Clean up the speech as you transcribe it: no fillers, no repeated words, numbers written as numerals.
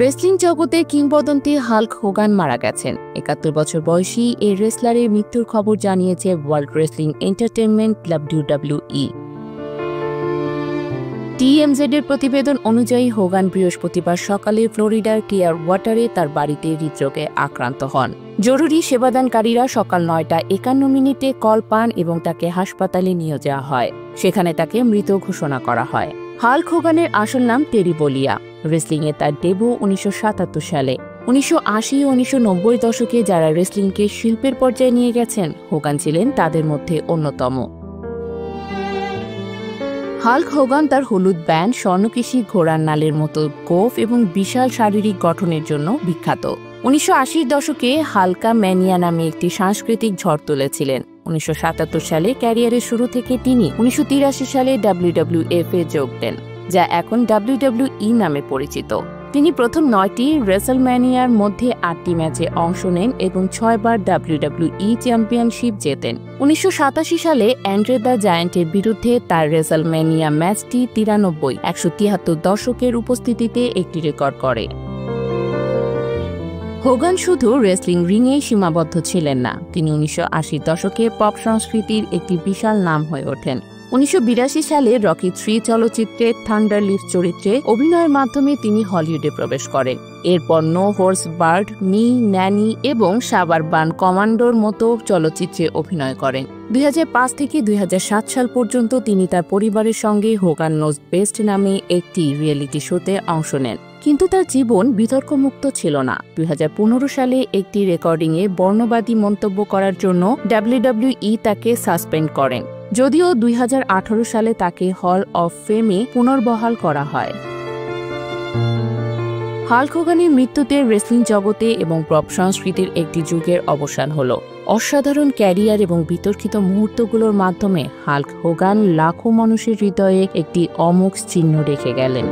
Wrestling জগতে কিংবদন্তি Hulk Hogan মারা গেছেন। ৭১ বছর বয়সী এই রেসলারের মৃত্যুর খবর জানিয়েছে world wrestling entertainment WWE। TMZ এর প্রতিবেদন অনুযায়ী হোগান বৃহস্পতিবার সকালে ফ্লোরিডার ক্লিয়ার ওয়াটারে তার বাড়িতে হৃদরোগে আক্রান্ত হন। জরুরি সেবাদানকারীরা সকাল ৯টা ৫১ কল পান এবং তাকে হাসপাতালে নিয়ে যাওয়া হয়। সেখানে তাকে মৃত ঘোষণা করা হয়। হাল্ক হোগানের আসল নাম টেরি বলিয়া। রেসলিংয়ে তার ডেবিউ ১৯৭৭ সালে। ১৯৮০ ও ১৯৯০ দশকে যারা রেসলিংকে শিল্পের পর্যায়ে নিয়ে গেছেন, হোগান ছিলেন তাদের মধ্যে অন্যতম। হাল্ক হোগান তার হলুদ ব্যান্ড, স্বর্ণকেশী ঘোড়ার নালের মতো গোফ এবং বিশাল শারীরিক গঠনের জন্য বিখ্যাত। ১৯৮০ দশকে হালকা ম্যানিয়া নামে একটি সাংস্কৃতিক ঝড় তুলেছিলেন। ১৯৭৭ সালে ক্যারিয়ারের শুরু থেকে তিনি ১৯৮৩ সালে WWF এ যোগ দেন, যা এখন WWE নামে পরিচিত। তিনি প্রথম ৯টি রেসলম্যানিয়ার মধ্যে ৮টি ম্যাচে অংশ নেন এবং ৬ বার WWE চ্যাম্পিয়নশিপ জেতেন। ১৯৮৭ সালে অ্যান্ড্রে দ্য জায়ান্টের বিরুদ্ধে তার রেসলম্যানিয়া ম্যাচটি ৯৩-১৭৩ দর্শকের উপস্থিতিতে একটি রেকর্ড করে। হোগান শুধু রেসলিং রিংয়েই সীমাবদ্ধ ছিলেন না, তিনি ১৯৮০ দশকে পপ সংস্কৃতির একটি বিশাল নাম হয়ে ওঠেন। ১৯৮২ সালে রকি ৩ চলচ্চিত্রে থান্ডার লিফ চরিত্রে অভিনয়ের মাধ্যমে তিনি হলিউডে প্রবেশ করেন। এরপর নো হোর্স বার্ড, মি, ন্যানি এবং সাবারবান কমান্ডোর মতো চলচ্চিত্রে অভিনয় করেন। ২০০৫ থেকে ২০০৭ সাল পর্যন্ত তিনি তার পরিবারের সঙ্গে হোগান নোজ বেস্ট নামে একটি রিয়েলিটি শোতে অংশ নেন। কিন্তু তার জীবন বিতর্কমুক্ত ছিল না। ২০১৫ সালে একটি রেকর্ডিংয়ে বর্ণবাদী মন্তব্য করার জন্য WWE তাকে সাসপেন্ড করেন, যদিও ২০১৮ সালে তাকে হল অফ ফেমে পুনর্বহাল করা হয়। হাল্ক হোগানের মৃত্যুতে রেসলিং জগতে এবং পপ সংস্কৃতির একটি যুগের অবসান হল। অসাধারণ ক্যারিয়ার এবং বিতর্কিত মুহূর্তগুলোর মাধ্যমে হাল্ক হোগান লাখো মানুষের হৃদয়ে একটি অমোঘ চিহ্ন রেখে গেলেন।